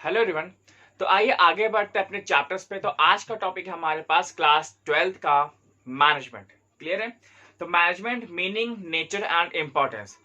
Hello everyone. तो आइए आगे बढ़ते हैं अपने चैप्टर्स पे। तो आज का टॉपिक है हमारे पास क्लास 12th का मैनेजमेंट। क्लियर है? तो management meaning, nature and importance.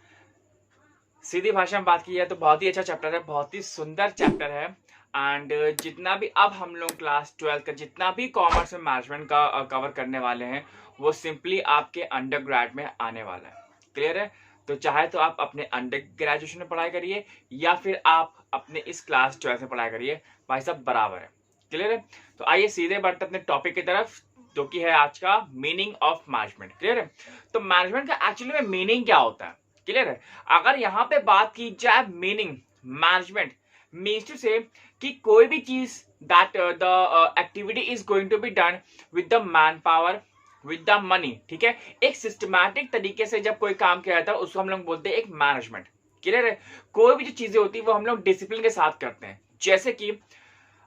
सीधी भाषा में बात की जाए तो बहुत ही अच्छा चैप्टर है, बहुत ही सुंदर चैप्टर है। एंड जितना भी अब हम लोग क्लास 12th का जितना भी कॉमर्स में मैनेजमेंट का कवर करने वाले हैं वो सिंपली आपके अंडर ग्रेड में आने वाला है। क्लियर है? तो चाहे तो आप अपने अंडर ग्रेजुएशन में पढ़ाई करिए या फिर आप अपने इस क्लास 12th में पढ़ाई करिए, भाई साहब बराबर है। क्लियर है? तो आइए सीधे बढ़ते अपने टॉपिक की तरफ, जो कि है आज का मीनिंग ऑफ मैनेजमेंट। क्लियर है? तो मैनेजमेंट का एक्चुअली में मीनिंग क्या होता है? क्लियर है? अगर यहाँ पे बात की जाए मीनिंग, मैनेजमेंट मीन्स टू से कि कोई भी चीज that the activity is going to be done with the man power, with the money. ठीक है? एक सिस्टमैटिक तरीके से जब कोई काम किया जाता है उसको हम लोग बोलते हैं एक मैनेजमेंट। क्लियर है? कोई भी जो चीजें होती है वो हम लोग डिसिप्लिन के साथ करते हैं। जैसे कि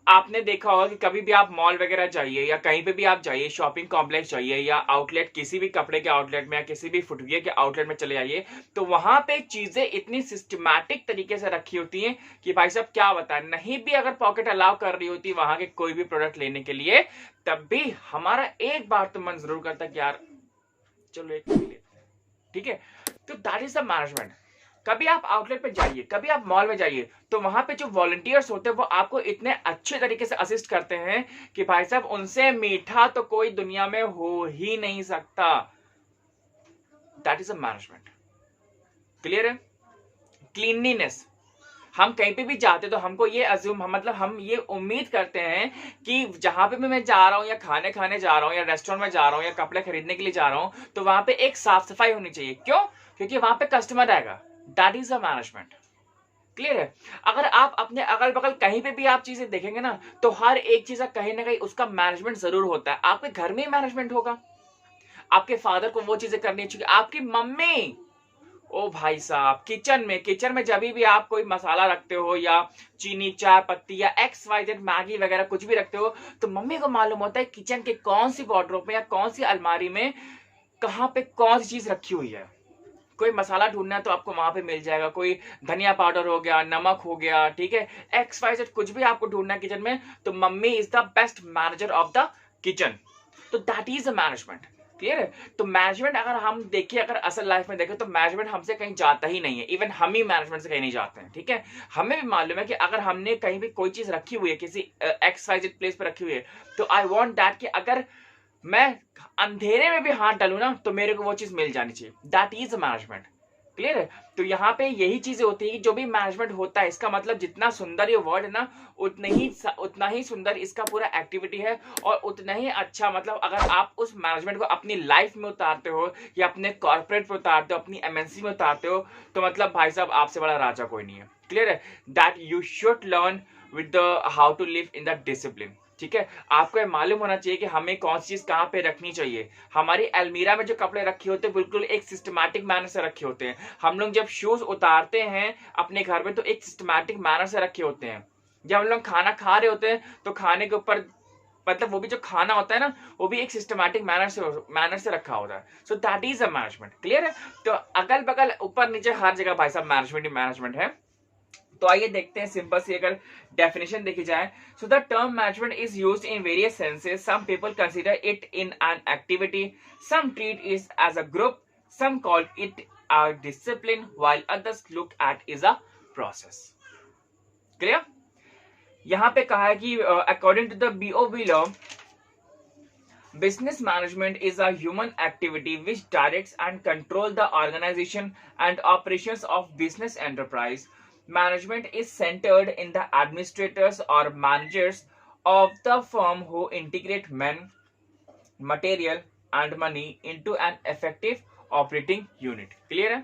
आपने देखा होगा कि कभी भी आप मॉल वगैरह जाइए या कहीं पे भी आप जाइए, शॉपिंग कॉम्प्लेक्स जाइए या आउटलेट, किसी भी कपड़े के आउटलेट में या किसी भी फुटवियर के आउटलेट में चले जाइए, तो वहां पे चीजें इतनी सिस्टमैटिक तरीके से रखी होती हैं कि भाई साहब क्या बताएं, नहीं भी अगर पॉकेट अलाउ कर रही होती वहां के कोई भी प्रोडक्ट लेने के लिए, तब भी हमारा एक बार तो मन जरूर करता कि यार चलो एक ले लेते हैं। ठीक है? तो दैट इज द मैनेजमेंट। कभी आप आउटलेट पे जाइए, कभी आप मॉल में जाइए, तो वहां पे जो वॉलंटियर्स होते हैं वो आपको इतने अच्छे तरीके से असिस्ट करते हैं कि भाई साहब उनसे मीठा तो कोई दुनिया में हो ही नहीं सकता। That is a management. Clear है? क्लीनलीनेस, हम कहीं पे भी जाते तो हमको ये अज्यूम, मतलब हम ये उम्मीद करते हैं कि जहां पे भी मैं जा रहा हूं या खाने खाने जा रहा हूं या रेस्टोरेंट में जा रहा हूं या कपड़े खरीदने के लिए जा रहा हूं, तो वहां पे एक साफ सफाई होनी चाहिए। क्यों? क्योंकि वहां पे कस्टमर आएगा। That is a management. Clear है? अगर आप अपने अगल बगल कहीं पे भी आप चीजें देखेंगे ना, तो हर एक चीज का कहीं ना कहीं उसका मैनेजमेंट जरूर होता है। आपके घर में मैनेजमेंट होगा, आपके फादर को वो चीजें करनी चाहिए, आपकी मम्मी, ओ भाई साहब किचन में जब भी आप कोई मसाला रखते हो या चीनी, चाय पत्ती या एक्स वाई जेड मैगी वगैरह कुछ भी रखते हो, तो मम्मी को मालूम होता है किचन के कौन सी वार्डरोब में या कौन सी अलमारी में कहां पे कौन सी चीज रखी हुई है। कोई मसाला ढूंढना है तो आपको वहां पे मिल जाएगा, कोई धनिया पाउडर हो गया, नमक हो गया, ठीक है, एक्स वाई जेड कुछ भी आपको ढूंढना है किचन में, तो mummy is the best manager of the kitchen. तो that is a management. Clear है? तो मैनेजमेंट अगर हम देखिए, अगर असल लाइफ में देखें तो मैनेजमेंट हमसे कहीं जाता ही नहीं है। इवन हम ही मैनेजमेंट से कहीं नहीं जाते हैं। ठीक है? हमें भी मालूम है कि अगर हमने कहीं भी कोई चीज रखी हुई है किसी एक्स वाई जेड प्लेस पर रखी हुई है, तो आई वांट दैट कि अगर मैं अंधेरे में भी हाथ डालू ना तो मेरे को वो चीज मिल जानी चाहिए। That is management. क्लियर है? तो यहाँ पे यही चीजें होती है कि जो भी मैनेजमेंट होता है, इसका मतलब जितना सुंदर ये वर्ड है ना, उतना ही सुंदर इसका पूरा एक्टिविटी है, और उतना ही अच्छा, मतलब अगर आप उस मैनेजमेंट को अपनी लाइफ में उतारते हो या अपने कॉर्पोरेट में उतारते हो, अपनी एमएनसी में उतारते हो, तो मतलब भाई साहब आपसे बड़ा राजा कोई नहीं है। क्लियर है? That you should learn with the how to live in the discipline. ठीक है? आपको मालूम होना चाहिए कि हमें कौन सी चीज कहां पे रखनी चाहिए। हमारी अलमीरा में जो कपड़े रखे होते हैं बिल्कुल एक सिस्टमैटिक मैनर से रखे होते हैं। हम लोग जब शूज उतारते हैं अपने घर में तो एक सिस्टमैटिक मैनर से रखे होते हैं। जब हम लोग खाना खा रहे होते हैं तो खाने के ऊपर, मतलब वो भी जो खाना होता है ना, वो भी एक सिस्टमैटिक मैनर से रखा होता है। So that is a management. Clear है? तो अगल बगल ऊपर नीचे हर जगह भाई साहब मैनेजमेंट ही मैनेजमेंट है। तो आइए देखते हैं सिंपल सी अगर डेफिनेशन देखी जाए। So the term management is used in various senses. Some people consider it in an activity, some treat it as a group, some call it a discipline, while others look at is a process. क्लियर? यहां पे कहा है कि according to the BOB law, business management is a human activity which directs and controls the organization and operations of business enterprise. Management is centered in the administrators or managers of the firm who integrate men, material, and money into an effective operating unit. Clear है?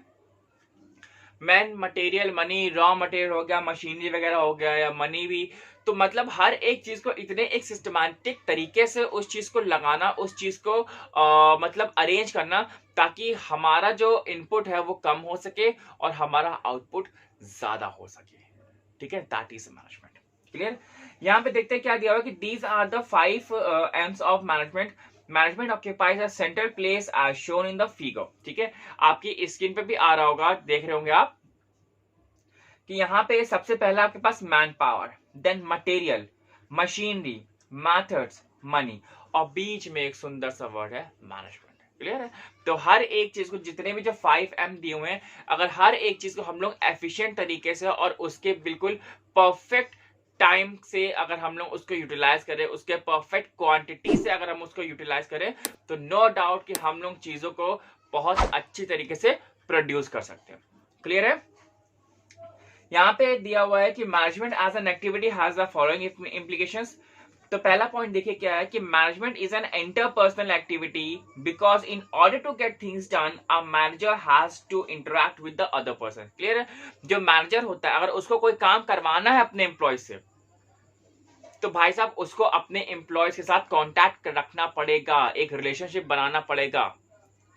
Man, material, money, raw material हो गया, machinery वगैरह हो गया या money भी, तो मतलब हर एक चीज को इतने एक सिस्टमैटिक तरीके से उस चीज को लगाना, उस चीज को मतलब अरेंज करना, ताकि हमारा जो इनपुट है वो कम हो सके और हमारा आउटपुट ज्यादा हो सके। ठीक है? That is management. क्लियर? यहाँ पे देखते हैं क्या दिया हुआ कि these are the 5 aims of management. Management occupies a central place as shown in the figure. ठीक है? आपकी स्क्रीन पे भी आ रहा होगा, देख रहे होंगे आप कि यहाँ पे सबसे पहला आपके पास manpower. Then material, machinery, methods, money, और बीच में एक सुंदर सा वर्ड है मैनेजमेंट। क्लियर है? तो हर एक चीज को, जितने भी जो 5M दिए हुए हैं, अगर हर एक चीज को हम लोग एफिशिएंट तरीके से और उसके बिल्कुल परफेक्ट टाइम से अगर हम लोग उसको यूटिलाइज करें, उसके परफेक्ट क्वांटिटी से अगर हम उसको यूटिलाइज करें, तो नो डाउट कि हम लोग चीजों को बहुत अच्छी तरीके से प्रोड्यूस कर सकते हैं। क्लियर है? यहाँ पे दिया हुआ है कि management as an activity has the following implications. तो पहला पॉइंट देखिए क्या है कि management is an interpersonal activity because in order to get things done a manager has to interact with the other person. Clear है? जो manager होता है, अगर उसको कोई काम करवाना है अपने एम्प्लॉय से, तो भाई साहब उसको अपने एम्प्लॉयज के साथ कांटेक्ट रखना पड़ेगा, एक रिलेशनशिप बनाना पड़ेगा।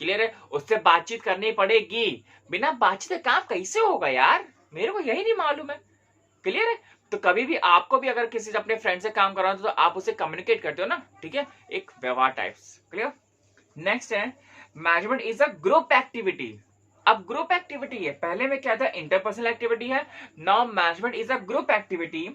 क्लियर है? उससे बातचीत करनी पड़ेगी। बिना बातचीत काम कैसे होगा यार? मेरे को यही नहीं मालूम है। क्लियर है? तो कभी भी आपको भी अगर किसी से अपने फ्रेंड से काम कराना तो आप उसे कम्युनिकेट करते हो ना, ठीक है, एक व्यवहार टाइप्स। क्लियर? नेक्स्ट है management is a group activity. अब ग्रुप एक्टिविटी है, पहले में क्या था, इंटरपर्सनल एक्टिविटी है, now management is a group activity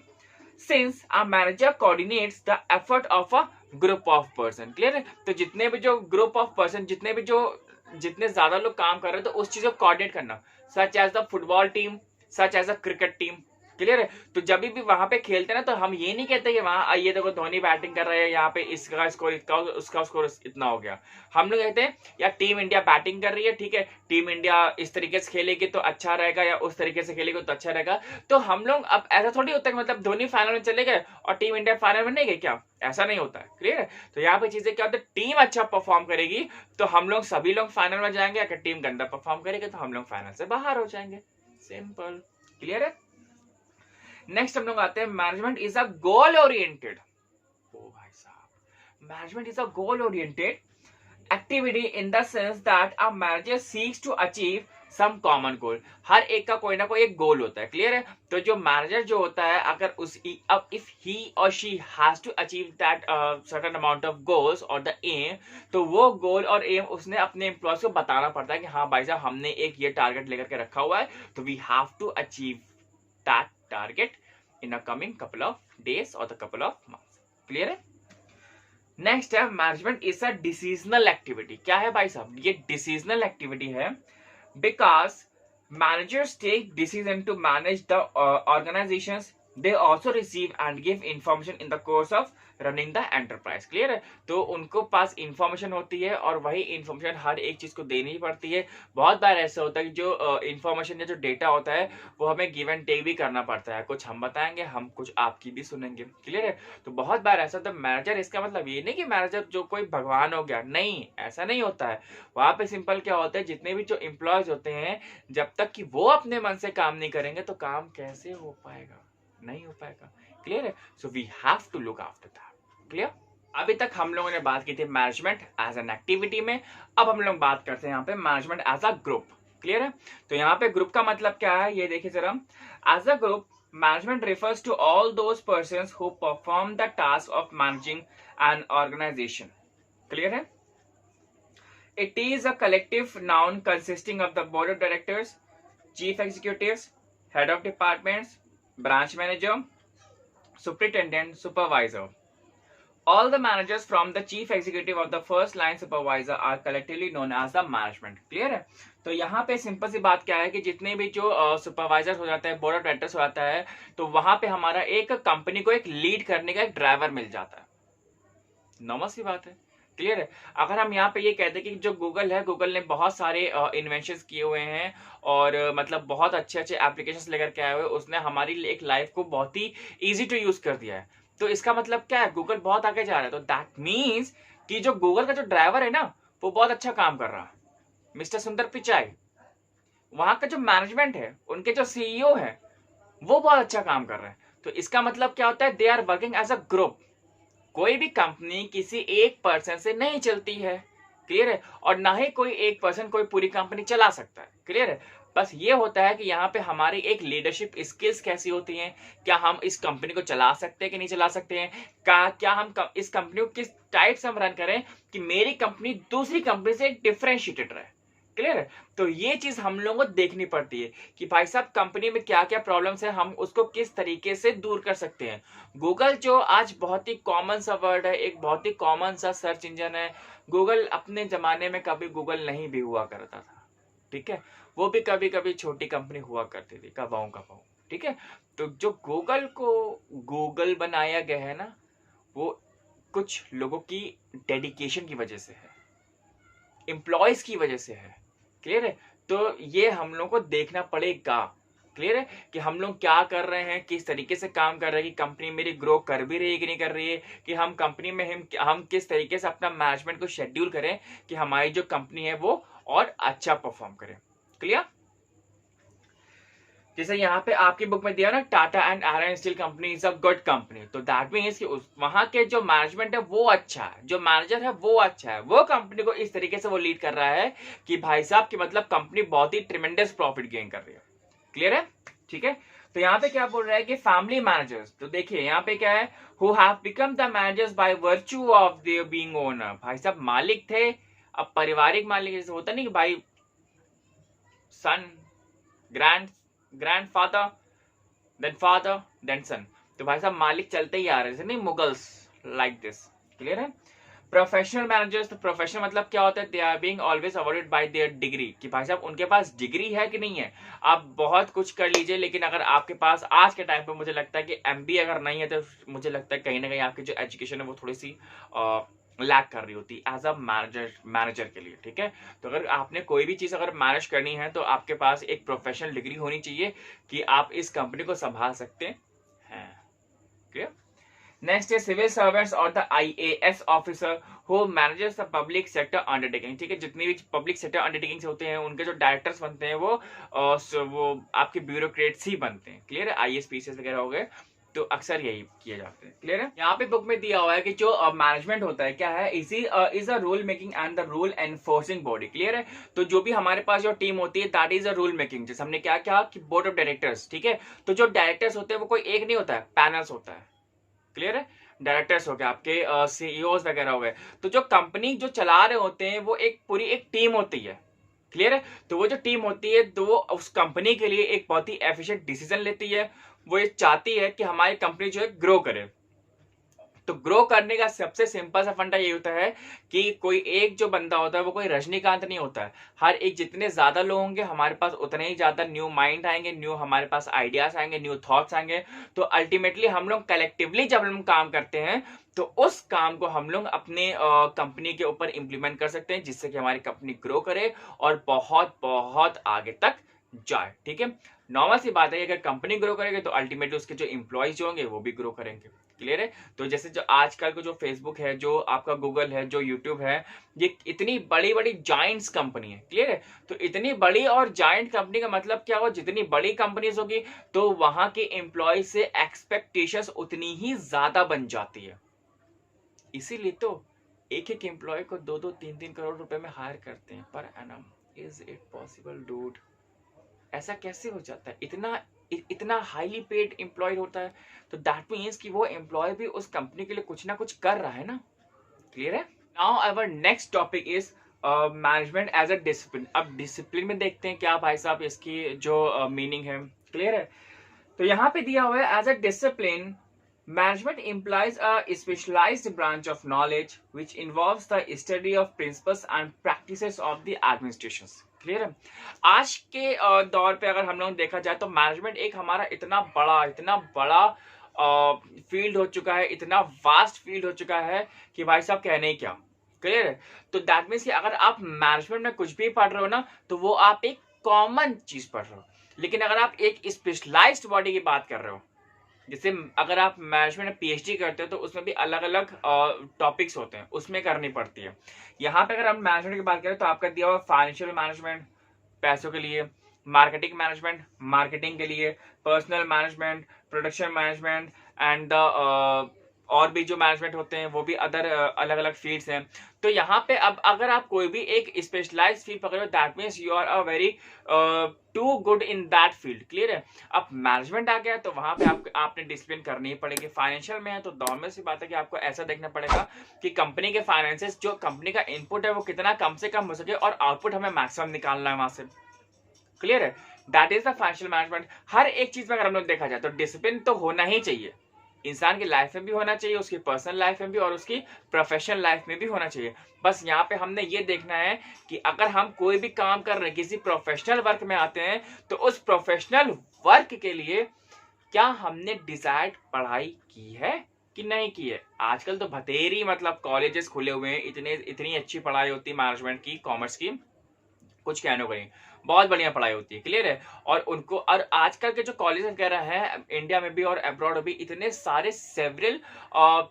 since a manager coordinates the effort of a group of person. Clear है? तो जितने भी जो ग्रुप ऑफ पर्सन, जितने ज्यादा लोग काम कर रहे हैं, तो उस चीज को कोऑर्डिनेट करना, such as the football team, such as a cricket team. Clear है? तो जब भी वहां पे खेलते हैं ना, तो हम ये नहीं कहते कि वहां आइए देखो धोनी बैटिंग कर रहे हैं, यहाँ पे इसका स्कोर इतना, उसका स्कोर इतना हो गया। हम लोग कहते हैं यार टीम इंडिया बैटिंग कर रही है, ठीक है, टीम इंडिया इस तरीके से खेलेगी तो अच्छा रहेगा, या उस तरीके से खेलेगी तो अच्छा रहेगा। तो हम लोग, अब ऐसा थोड़ी होता है कि मतलब धोनी फाइनल में चले गए और टीम इंडिया फाइनल में नहीं गई, क्या ऐसा नहीं होता है? क्लियर है? तो यहाँ पे चीजें क्या होता है, टीम अच्छा परफॉर्म करेगी तो हम लोग सभी लोग फाइनल में जाएंगे, अगर टीम गंदा परफॉर्म करेगी तो हम लोग फाइनल से बाहर हो जाएंगे। सिंपल। क्लियर है? नेक्स्ट हम लोग आते हैं management is a goal oriented. ओ भाई साहब, management is a goal oriented activity in the sense that a manager seeks to achieve some common goal. हर एक का कोई ना कोई एक गोल होता है। क्लियर है? तो जो मैनेजर जो होता है, अगर अब इफ ही और she has to achieve that certain amount of goals और द एम, तो वो गोल और एम उसने अपने एम्प्लॉयज को बताना पड़ता है कि हाँ भाई साहब, हमने एक ये टारगेट लेकर के रखा हुआ है, तो we have to achieve that target in a coming couple of days or the couple of months. Clear है? नेक्स्ट है management is a decisional activity. क्या है भाई साहब? ये डिसीजनल एक्टिविटी है because managers take decision to manage the organisations, they also receive and give information in the course of running the enterprise. Clear है? तो उनको पास इंफॉर्मेशन होती है और वही इंफॉर्मेशन हर एक चीज को देनी पड़ती है। बहुत बार ऐसा होता है कि जो इंफॉर्मेशन या जो डेटा होता है वो हमें गिव एंड टेक भी करना पड़ता है, कुछ हम बताएंगे, हम कुछ आपकी भी सुनेंगे। क्लियर है? तो बहुत बार ऐसा होता है मैनेजर, इसका मतलब ये नहीं कि मैनेजर जो कोई भगवान हो गया, नहीं, ऐसा नहीं होता है। वहां पे सिंपल क्या होता है, जितने भी जो एम्प्लॉयज होते हैं, जब तक कि वो अपने मन से काम नहीं करेंगे तो काम कैसे हो पाएगा? नहीं हो पाएगा। क्लियर है? So we have to look after that. Clear? अभी तक हम लोगों ने बात की थी मैनेजमेंट एज एन एक्टिविटी में, अब हम लोग बात करते हैं यहाँ पे management as a group. Clear है? तो यहाँ पे ग्रुप का मतलब क्या है, ये देखिए जरा। As a group management refers to all those persons who perform the task of managing an organisation. Clear है? It is a collective noun consisting of the board of directors, chief executives, head of departments, branch manager, superintendent, supervisor. All the managers from the chief executive of the first line supervisor are collectively known as the management. Clear है? तो यहाँ पे simple सी बात क्या है कि जितने भी जो सुपरवाइजर हो जाता है, बोर्ड ऑफ डायरेक्टर्स हो जाता है, तो वहां पे हमारा एक कंपनी को एक लीड करने का एक ड्राइवर मिल जाता है। नॉर्मल सी बात है। क्लियर है? अगर हम यहाँ पे ये कहते हैं कि जो गूगल है, गूगल ने बहुत सारे इन्वेंशन किए हुए हैं और मतलब बहुत अच्छे अच्छे एप्लीकेशंस लेकर के आए हुए, उसने हमारी एक लाइफ को बहुत ही इजी टू यूज कर दिया है। तो इसका मतलब क्या है, गूगल बहुत आगे जा रहा है। तो दैट मीन्स कि जो गूगल का जो ड्राइवर है ना, वो बहुत अच्छा काम कर रहा है, मिस्टर सुंदर पिचाई। वहां का जो मैनेजमेंट है, उनके जो सीईओ है, वो बहुत अच्छा काम कर रहे हैं। तो इसका मतलब क्या होता है, they are working as a group. कोई भी कंपनी किसी एक पर्सन से नहीं चलती है। क्लियर है? और ना ही कोई एक पर्सन कोई पूरी कंपनी चला सकता है। क्लियर है? बस ये होता है कि यहाँ पे हमारी एक लीडरशिप स्किल्स कैसी होती हैं, क्या हम इस कंपनी को चला सकते हैं कि नहीं चला सकते हैं, क्या हम इस कंपनी को किस टाइप से हम रन करें कि मेरी कंपनी दूसरी कंपनी से डिफरेंशिएटेड रहे। क्लियर है? तो ये चीज हम लोगों को देखनी पड़ती है कि भाई साहब कंपनी में क्या क्या प्रॉब्लम्स है, हम उसको किस तरीके से दूर कर सकते हैं। गूगल जो आज बहुत ही कॉमन सा वर्ड है, एक बहुत ही कॉमन सा सर्च इंजन है। गूगल अपने जमाने में कभी गूगल नहीं भी हुआ करता था, ठीक है, वो भी कभी कभी छोटी कंपनी हुआ करती थी, कबाऊ कबाऊ, ठीक है। तो जो गूगल को गूगल बनाया गया है ना, वो कुछ लोगों की डेडिकेशन की वजह से है, एम्प्लॉयज की वजह से है। क्लियर है? तो ये हम लोग को देखना पड़ेगा। क्लियर है कि हम लोग क्या कर रहे हैं, किस तरीके से काम कर रहे हैं, कि कंपनी मेरी ग्रो कर भी रही है कि नहीं कर रही है, कि हम कंपनी में हम किस तरीके से अपना मैनेजमेंट को शेड्यूल करें कि हमारी जो कंपनी है वो और अच्छा परफॉर्म करे। क्लियर? जैसे यहाँ पे आपकी बुक में दिया ना, Tata and iron steel company is a good company, तो दैट मीन्स कि वहां के जो मैनेजमेंट है वो अच्छा है, जो मैनेजर है वो अच्छा है, वो कंपनी को इस तरीके से वो लीड कर रहा है कि भाई साहब की मतलब कंपनी बहुत ही ट्रिमेंडस प्रॉफिट गेन कर रही है। क्लियर है? ठीक है। तो यहाँ पे क्या बोल रहा है कि फैमिली मैनेजर्स, तो देखिए यहाँ पे क्या है, who have become the managers by virtue of their being owner. भाई साहब मालिक थे, अब पारिवारिक मालिक जैसे होता नहीं कि भाई सन, ग्रैंडफादर, देन फादर, देन सन, तो भाई साहब मालिक चलते ही आ रहे थे, नहीं मुगल्स लाइक दिस। क्लियर है? प्रोफेशनल मैनेजर्स, तो प्रोफेशनल मतलब क्या होता है, they are being always awarded by their degree, कि भाई साहब उनके पास डिग्री है कि नहीं है। आप बहुत कुछ कर लीजिए, लेकिन अगर आपके पास आज के टाइम पे मुझे लगता है कि एमबीए अगर नहीं है, तो मुझे लगता है कहीं ना कहीं आपकी जो एजुकेशन है वो थोड़ी सी लैक कर रही होती एज अ मैनेजर के लिए। ठीक है? तो अगर आपने कोई भी चीज अगर मैनेज करनी है तो आपके पास एक प्रोफेशनल डिग्री होनी चाहिए कि आप इस कंपनी को संभाल सकते हैं। क्लियर? नेक्स्ट है सिविल सर्वेंट्स और the IAS officer who manages the public sector undertaking. ठीक है, जितनी भी पब्लिक सेक्टर अंडरटेकिंग्स होते हैं उनके जो डायरेक्टर्स बनते हैं वो आपके ब्यूरोक्रेट्स ही बनते हैं। क्लियर है? आईएएस पीसीएस वगैरह हो गए, तो अक्सर यही किए जाते हैं। क्लियर है? यहाँ पे बुक में दिया हुआ है कि जो मैनेजमेंट होता है क्या है, is a rule making and the rule enforcing body. Clear है? तो जो भी हमारे पास जो टीम होती है that is a rule making. जैसे हमने क्या कहा कि बोर्ड ऑफ डायरेक्टर्स, ठीक है, तो जो डायरेक्टर्स होते हैं वो कोई एक नहीं होता है, पैनल्स होता है। क्लियर है? डायरेक्टर्स हो गए, आपके सीईओज वगैरह हो गए, तो जो कंपनी जो चला रहे होते हैं वो एक पूरी एक टीम होती है। क्लियर है? तो वो जो टीम होती है तो वो उस कंपनी के लिए एक बहुत ही एफिशिएंट डिसीजन लेती है। वो ये चाहती है कि हमारी कंपनी जो है ग्रो करे। तो ग्रो करने का सबसे सिंपल सा फंडा ये होता है कि कोई एक जो बंदा होता है वो कोई रजनीकांत नहीं होता है। हर एक जितने ज्यादा लोग होंगे हमारे पास उतने ही ज्यादा न्यू माइंड आएंगे, न्यू हमारे पास आइडियाज आएंगे, न्यू थॉट्स आएंगे। तो अल्टीमेटली हम लोग कलेक्टिवली जब हम काम करते हैं तो उस काम को हम लोग अपने कंपनी के ऊपर इंप्लीमेंट कर सकते हैं, जिससे कि हमारी कंपनी ग्रो करे और बहुत बहुत आगे तक जाए। ठीक है? नॉर्मल सी बात है, अगर कंपनी ग्रो करेगी तो अल्टीमेटली उसके जो इंप्लॉयज होंगे वो भी ग्रो करेंगे। क्लियर है? तो जैसे जो आजकल को जो फेसबुक है, जो आपका गूगल है, जो यूट्यूब है, ये इतनी बड़ी बड़ी जाइंट्स कंपनी है। क्लियर है? तो इतनी बड़ी और जाइंट कंपनी का मतलब क्या हुआ, जितनी बड़ी कंपनीज होगी तो वहां के एम्प्लॉय से एक्सपेक्टेशंस उतनी ही ज्यादा बन जाती है। इसीलिए तो एक एक एम्प्लॉय को 2-3 करोड़ रुपए में हायर करते हैं per annum. Is it possible dude? ऐसा कैसे हो जाता है? इतना हाईली पेड एम्प्लॉय होता है, तो दैट मीन्स कि वो एम्प्लॉय भी उस कंपनी के लिए कुछ ना कुछ कर रहा है ना। क्लियर है? Now our next topic is management as a discipline. अब डिसिप्लिन में देखते हैं क्या भाई साहब इसकी जो मीनिंग है। क्लियर है? तो यहाँ पे दिया हुआ है as a discipline management implies a specialized branch of knowledge which involves the study of principles and practices of the administrations. Clear है? आज के दौर पे अगर हम लोग देखा जाए तो मैनेजमेंट एक हमारा इतना बड़ा फील्ड हो चुका है, इतना वास्ट फील्ड हो चुका है कि भाई साहब कहने ही क्या। क्लियर है? तो दैट मीन्स कि अगर आप मैनेजमेंट में कुछ भी पढ़ रहे हो ना तो वो आप एक कॉमन चीज पढ़ रहे हो, लेकिन अगर आप एक स्पेशलाइज्ड बॉडी की बात कर रहे हो, जैसे अगर आप मैनेजमेंट में पीएचडी करते हो तो उसमें भी अलग अलग टॉपिक्स होते हैं, उसमें करनी पड़ती है। यहाँ पे अगर हम मैनेजमेंट की बात करें तो आपका दिया हुआ फाइनेंशियल मैनेजमेंट पैसों के लिए, मार्केटिंग मैनेजमेंट मार्केटिंग के लिए, personal management, production management and the और भी जो मैनेजमेंट होते हैं वो भी अदर अलग अलग फील्ड्स हैं। तो यहाँ पे अब अगर आप कोई भी एक स्पेशलाइज फील्ड पकड़ो, that means you are a very too good in that field. Clear है। अब मैनेजमेंट आ गया तो वहां पे आपने डिसिप्लिन करनी ही पड़ेगी। फाइनेंशियल में है तो नॉर्मल सी बात है कि आपको ऐसा देखना पड़ेगा कि कंपनी के फाइनेंसेस, जो कंपनी का इनपुट है वो कितना कम से कम हो सके और आउटपुट हमें मैक्सिमम निकालना है वहां से। क्लियर है। That is the financial management. हर एक चीज में अगर हम लोग देखा जाए तो डिसिप्लिन तो होना ही चाहिए। इंसान की लाइफ में भी होना चाहिए, उसकी पर्सनल लाइफ में भी और उसकी प्रोफेशनल लाइफ में भी होना चाहिए। बस यहाँ पे हमने ये देखना है कि अगर हम कोई भी काम कर रहे हैं, किसी प्रोफेशनल वर्क में आते हैं, तो उस प्रोफेशनल वर्क के लिए क्या हमने डिजायर्ड पढ़ाई की है कि नहीं की है। आजकल तो बथेरी मतलब कॉलेजेस खुले हुए हैं, इतनी अच्छी पढ़ाई होती है मैनेजमेंट की, कॉमर्स की, कुछ कहने को नहीं, बहुत बढ़िया पढ़ाई होती है। क्लियर है। और उनको, और आजकल के जो कॉलेज वगैरह है इंडिया में भी और अब्रॉड भी, इतने सारे सेवरल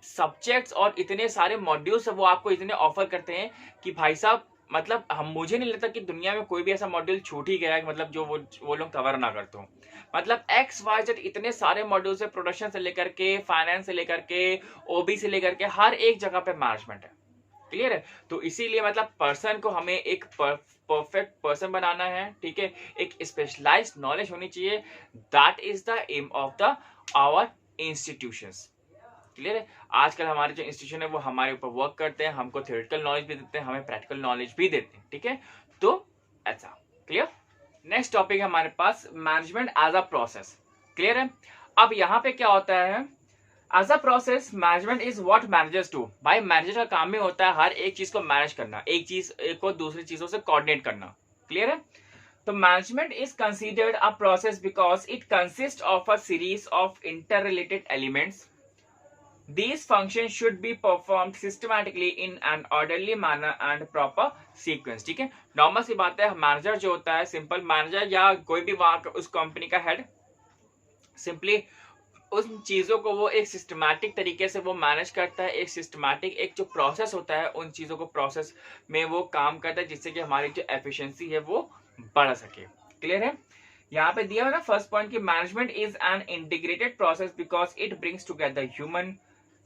सब्जेक्ट्स और इतने सारे मॉड्यूल्स वो आपको इतने ऑफर करते हैं कि भाई साहब, मतलब मुझे नहीं लगता कि दुनिया में कोई भी ऐसा मॉड्यूल छूट ही गया है, मतलब जो वो लोग कवर ना करते हो। मतलब XYZ इतने सारे मॉड्यूल्स है, प्रोडक्शन से लेकर के, फाइनेंस से लेकर के, OB से लेकर के, हर एक जगह पे मैनेजमेंट है। क्लियर है। तो इसीलिए मतलब पर्सन को हमें एक परफेक्ट पर्सन बनाना है। ठीक है। एक स्पेशलाइज्ड नॉलेज होनी चाहिए। That is the aim of the our institutions. Clear है। आजकल हमारे जो इंस्टीट्यूशन है वो हमारे ऊपर वर्क करते हैं, हमको थ्योरेटिकल नॉलेज भी देते हैं, हमें प्रैक्टिकल नॉलेज भी देते हैं। ठीक है। तो ऐसा। क्लियर। नेक्स्ट टॉपिक है हमारे पास management as a process. Clear है। अब यहाँ पे क्या होता है, as a process management is what managers do. भाई मैनेजर का काम ही होता है हर एक चीज को मैनेज करना, एक चीज को दूसरी चीजों से कोऑर्डिनेट करना। क्लियर है। तो management is considered a process because it consist of a series of inter related elements. These functions should be performed systematically in an orderly manner and proper sequence। ठीक है। नॉर्मल सी बात है, manager जो होता है, सिंपल मैनेजर या कोई भी वहां उस कंपनी का हेड, सिंपली उन चीजों को वो एक सिस्टमैटिक तरीके से वो मैनेज करता है। एक सिस्टमैटिक एक जो प्रोसेस होता है, उन चीजों को प्रोसेस में वो काम करता है जिससे कि हमारी जो एफिशिएंसी है वो बढ़ सके। क्लियर है। यहाँ पे दिया हुआ ना फर्स्ट पॉइंट कि management is an integrated process because it brings together human,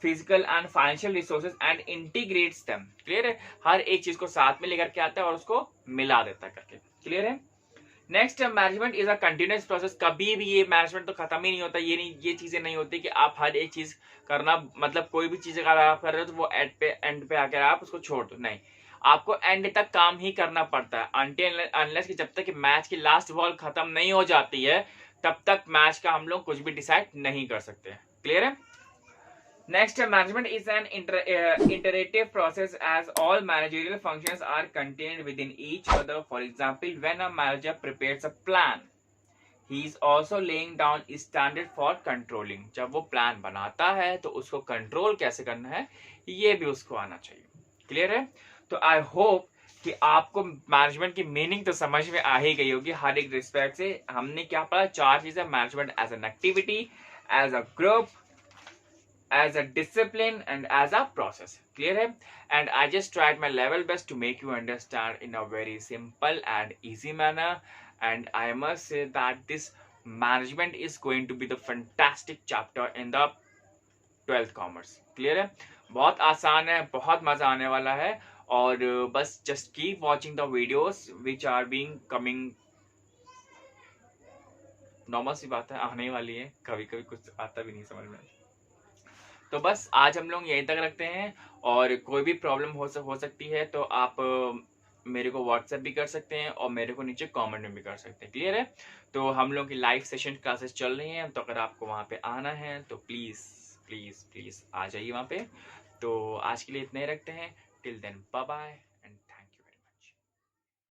physical and financial resources and integrates them. Clear है। हर एक चीज को साथ में लेकर के आता है और उसको मिला देता है करके। क्लियर है। Next, management is a continuous process. कभी भी ये मैनेजमेंट तो खत्म ही नहीं होता। ये चीजें नहीं होती कि आप हर एक चीज करना, मतलब कोई भी चीज अगर आप कर रहे हो तो वो एंड पे आकर आप उसको छोड़ दो, नहीं, आपको एंड तक काम ही करना पड़ता है। अनटिल अनलेस कि जब तक मैच की लास्ट बॉल खत्म नहीं हो जाती है तब तक मैच का हम लोग कुछ भी डिसाइड नहीं कर सकते। क्लियर है। Next, management is an iterative process as all managerial functions are contained within each other. For example, when a manager prepares a plan, he is also laying down standard for controlling. जब वो plan बनाता है तो उसको control कैसे करना है ये भी उसको आना चाहिए। क्लियर है। तो आई होप कि आपको मैनेजमेंट की मीनिंग तो समझ में आ ही गई होगी हर एक रिस्पेक्ट से। हमने क्या पढ़ा, चार चीजें, management as an activity, as a group, as a discipline and as a process. Clear है। And I just tried my level best to make you understand in a very simple and easy manner. And I must say that this management is going to be the fantastic chapter in the 12th commerce. Clear है। बहुत आसान है, बहुत मजा आने वाला है। और बस just keep watching the videos which are being coming। Normal सी बात है, आने वाली है, कभी कभी कुछ आता भी नहीं समझ में। तो बस आज हम लोग यहीं तक रखते हैं। और कोई भी प्रॉब्लम हो सकती है तो आप मेरे को व्हाट्सएप भी कर सकते हैं और मेरे को नीचे कमेंट में भी कर सकते हैं। क्लियर है। तो हम लोग की लाइव सेशन क्लासेस चल रही हैं, तो अगर आपको वहाँ पे आना है तो प्लीज़ प्लीज़ प्लीज़ आ जाइए वहाँ पे। तो आज के लिए इतना ही रखते हैं। Till then bye bye.